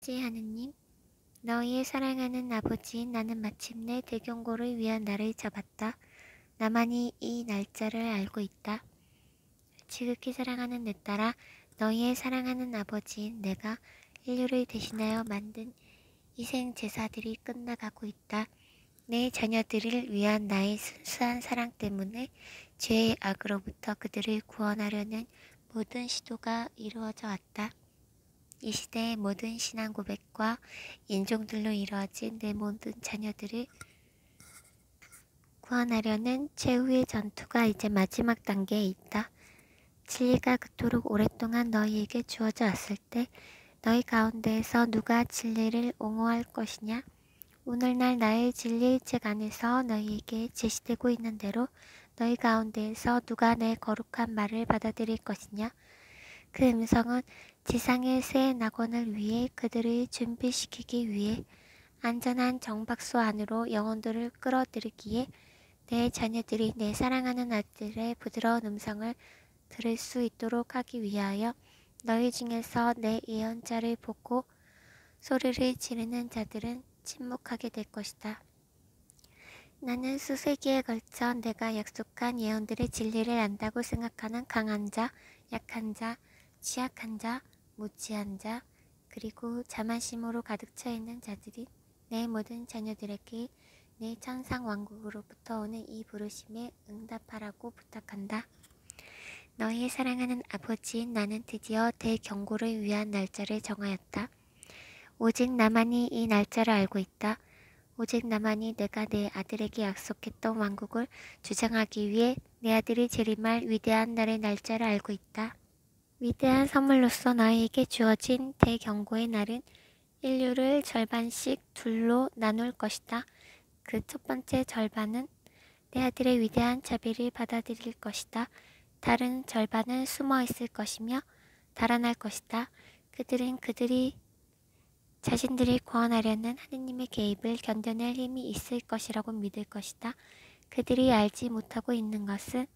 아버지 하느님, 너희의 사랑하는 아버지, 나는 마침내 대경고를 위한 날을 잡았다. 나만이 이 날짜를 알고 있다. 지극히 사랑하는 내 딸아, 너희의 사랑하는 아버지, 내가 인류를 대신하여 만든 희생 제사들이 끝나가고 있다. 내 자녀들을 위한 나의 순수한 사랑 때문에 죄의 악으로부터 그들을 구원하려는 모든 시도가 이루어져 왔다. 이 시대의 모든 신앙 고백과 인종들로 이루어진 내 모든 자녀들을 구원하려는 최후의 전투가 이제 마지막 단계에 있다. 진리가 그토록 오랫동안 너희에게 주어져 왔을 때 너희 가운데에서 누가 진리를 옹호할 것이냐? 오늘날 나의 진리의 책 안에서 너희에게 제시되고 있는 대로 너희 가운데에서 누가 내 거룩한 말을 받아들일 것이냐? 그 음성은 지상의 새 낙원을 위해 그들을 준비시키기 위해 안전한 정박소 안으로 영혼들을 끌어들이기에 내 자녀들이 내 사랑하는 아들의 부드러운 음성을 들을 수 있도록 하기 위하여 너희 중에서 내 예언자를 보고 소리를 지르는 자들은 침묵하게 될 것이다. 나는 수세기에 걸쳐 내가 약속한 예언들의 진리를 안다고 생각하는 강한 자, 약한 자, 취약한 자, 무지한 자, 그리고 자만심으로 가득 차 있는 자들이 내 모든 자녀들에게 내 천상 왕국으로부터 오는 이 부르심에 응답하라고 부탁한다. 너희의 사랑하는 아버지, 나는 드디어 대경고를 위한 날짜를 정하였다. 오직 나만이 이 날짜를 알고 있다. 오직 나만이 내가 내 아들에게 약속했던 왕국을 주장하기 위해 내 아들이 재림할 위대한 날의 날짜를 알고 있다. 위대한 선물로서 너희에게 주어진 대경고의 날은 인류를 절반씩 둘로 나눌 것이다. 그 첫 번째 절반은 내 아들의 위대한 자비를 받아들일 것이다. 다른 절반은 숨어 있을 것이며 달아날 것이다. 그들은 그들이 자신들이 구원하려는 하느님의 개입을 견뎌낼 힘이 있을 것이라고 믿을 것이다. 그들이 알지 못하고 있는 것은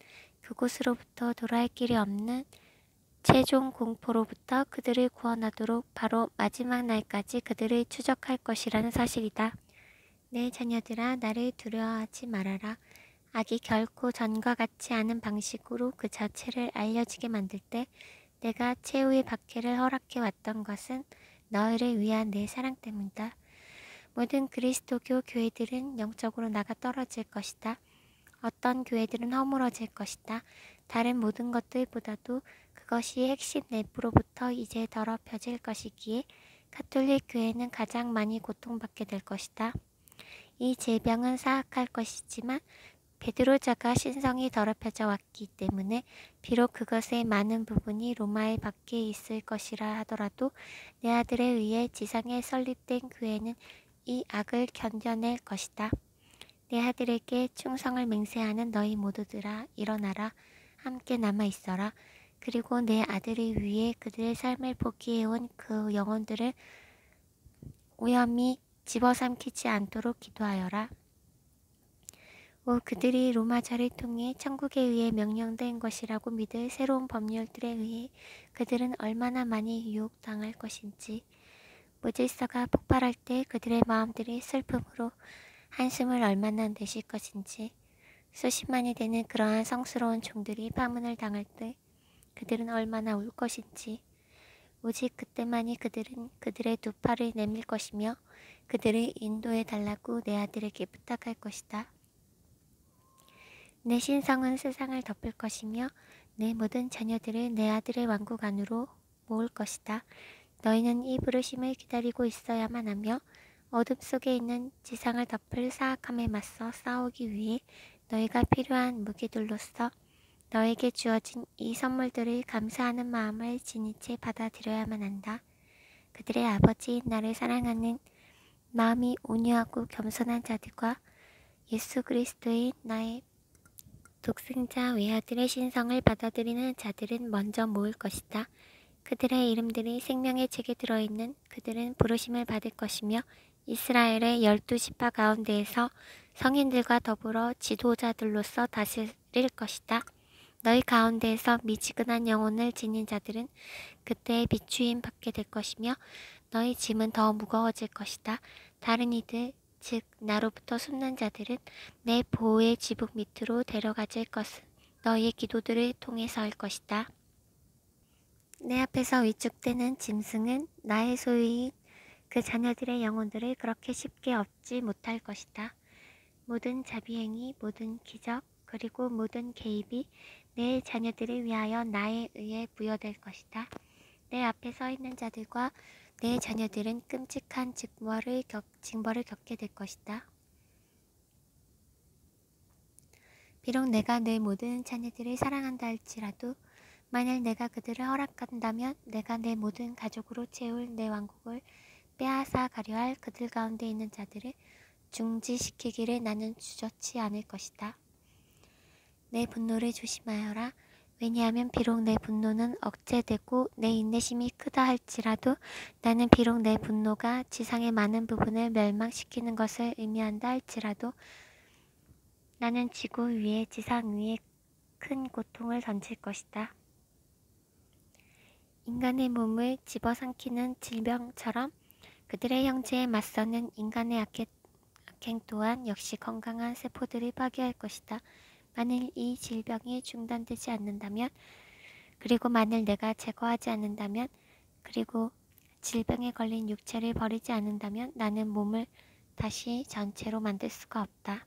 그곳으로부터 돌아올 길이 없는 최종 공포로부터 그들을 구원하도록 바로 마지막 날까지 그들을 추적할 것이라는 사실이다. 내 자녀들아, 나를 두려워하지 말아라. 악이 결코 전과 같지 않은 방식으로 그 자체를 알려지게 만들 때 내가 최후의 박해를 허락해 왔던 것은 너희를 위한 내 사랑 때문이다. 모든 그리스도교 교회들은 영적으로 나가 떨어질 것이다. 어떤 교회들은 허물어질 것이다. 다른 모든 것들보다도 그것이 핵심 내부로부터 이제 더럽혀질 것이기에 가톨릭 교회는 가장 많이 고통받게 될 것이다. 이 질병은 사악할 것이지만 베드로자가 신성이 더럽혀져 왔기 때문에 비록 그것의 많은 부분이 로마의 밖에 있을 것이라 하더라도 내 아들에 의해 지상에 설립된 교회는 이 악을 견뎌낼 것이다. 내 아들에게 충성을 맹세하는 너희 모두들아, 일어나라. 함께 남아 있어라. 그리고 내 아들을 위해 그들의 삶을 포기해온 그 영혼들을 오염이 집어삼키지 않도록 기도하여라. 그들이 로마자를 통해 천국에 의해 명령된 것이라고 믿을 새로운 법률들에 의해 그들은 얼마나 많이 유혹당할 것인지, 무질서가 폭발할 때 그들의 마음들이 슬픔으로 한숨을 얼마나 내쉴 것인지, 수십만이 되는 그러한 성스러운 종들이 파문을 당할 때 그들은 얼마나 울 것인지, 오직 그때만이 그들은 그들의 두 팔을 내밀 것이며 그들을 인도해 달라고 내 아들에게 부탁할 것이다. 내 신성은 세상을 덮을 것이며 내 모든 자녀들을 내 아들의 왕국 안으로 모을 것이다. 너희는 이 부르심을 기다리고 있어야만 하며 어둠 속에 있는 지상을 덮을 사악함에 맞서 싸우기 위해 너희가 필요한 무기들로서 너에게 주어진 이 선물들을 감사하는 마음을 지닌 채 받아들여야만 한다. 그들의 아버지, 나를 사랑하는 마음이 온유하고 겸손한 자들과 예수 그리스도의 나의 독생자 외아들의 신성을 받아들이는 자들은 먼저 모을 것이다. 그들의 이름들이 생명의 책에 들어있는 그들은 부르심을 받을 것이며 이스라엘의 12지파 가운데에서 성인들과 더불어 지도자들로서 다스릴 것이다. 너희 가운데에서 미지근한 영혼을 지닌 자들은 그때의 비추임 받게 될 것이며 너희 짐은 더 무거워질 것이다. 다른 이들, 즉 나로부터 숨는 자들은 내 보호의 지붕 밑으로 데려가질 것은 너희의 기도들을 통해서일 것이다. 내 앞에서 위축되는 짐승은 나의 소유인 그 자녀들의 영혼들을 그렇게 쉽게 얻지 못할 것이다. 모든 자비행위, 모든 기적, 그리고 모든 개입이 내 자녀들을 위하여 나에 의해 부여될 것이다. 내 앞에 서 있는 자들과 내 자녀들은 끔찍한 징벌을 겪게 될 것이다. 비록 내가 내 모든 자녀들을 사랑한다 할지라도 만일 내가 그들을 허락한다면 내가 내 모든 가족으로 채울 내 왕국을 빼앗아 가려 할 그들 가운데 있는 자들을 중지시키기를 나는 주저치 않을 것이다. 내 분노를 조심하여라. 왜냐하면 비록 내 분노는 억제되고 내 인내심이 크다 할지라도 나는 비록 내 분노가 지상의 많은 부분을 멸망시키는 것을 의미한다 할지라도 나는 지구 위에 지상 위에 큰 고통을 던질 것이다. 인간의 몸을 집어삼키는 질병처럼 그들의 형제에 맞서는 인간의 악행 또한 역시 건강한 세포들을 파괴할 것이다. 만일 이 질병이 중단되지 않는다면, 그리고 만일 내가 제거하지 않는다면, 그리고 질병에 걸린 육체를 버리지 않는다면 나는 몸을 다시 전체로 만들 수가 없다.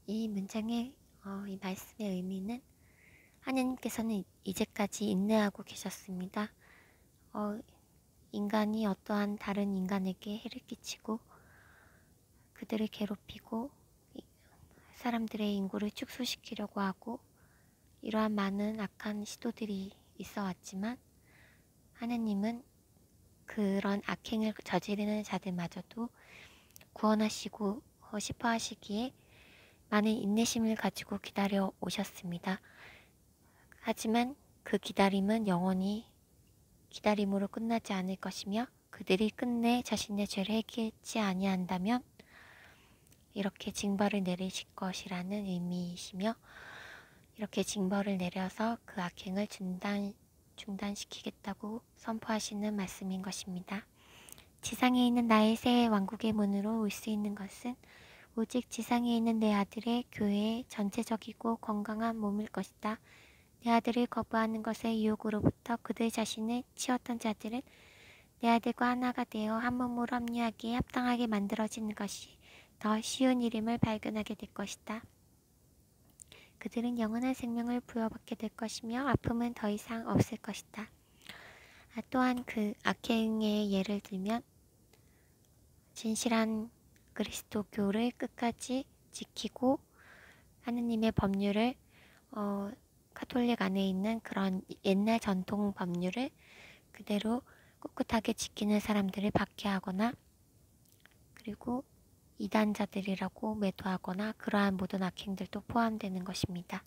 이 문장의 이 말씀의 의미는 하나님께서는 이제까지 인내하고 계셨습니다. 인간이 어떠한 다른 인간에게 해를 끼치고 그들을 괴롭히고 사람들의 인구를 축소시키려고 하고 이러한 많은 악한 시도들이 있어 왔지만 하나님은 그런 악행을 저지르는 자들마저도 구원하시고 싶어 하시기에 많은 인내심을 가지고 기다려 오셨습니다. 하지만 그 기다림은 영원히 기다림으로 끝나지 않을 것이며 그들이 끝내 자신의 죄를 해결하지 아니한다면 이렇게 징벌을 내리실 것이라는 의미이시며 이렇게 징벌을 내려서 그 악행을 중단시키겠다고 선포하시는 말씀인 것입니다. 지상에 있는 나의 새 왕국의 문으로 올 수 있는 것은 오직 지상에 있는 내 아들의 교회의 전체적이고 건강한 몸일 것이다. 내 아들을 거부하는 것의 유혹으로부터 그들 자신을 치웠던 자들은 내 아들과 하나가 되어 한 몸으로 합류하기에 합당하게 만들어지는 것이 더 쉬운 일임을 발견하게 될 것이다. 그들은 영원한 생명을 부여받게 될 것이며 아픔은 더 이상 없을 것이다. 또한 그 악행의 예를 들면 진실한 그리스도교를 끝까지 지키고 하느님의 법률을 가톨릭 안에 있는 그런 옛날 전통 법률을 그대로 꿋꿋하게 지키는 사람들을 박해하거나 그리고 이단자들이라고 매도하거나 그러한 모든 악행들도 포함되는 것입니다.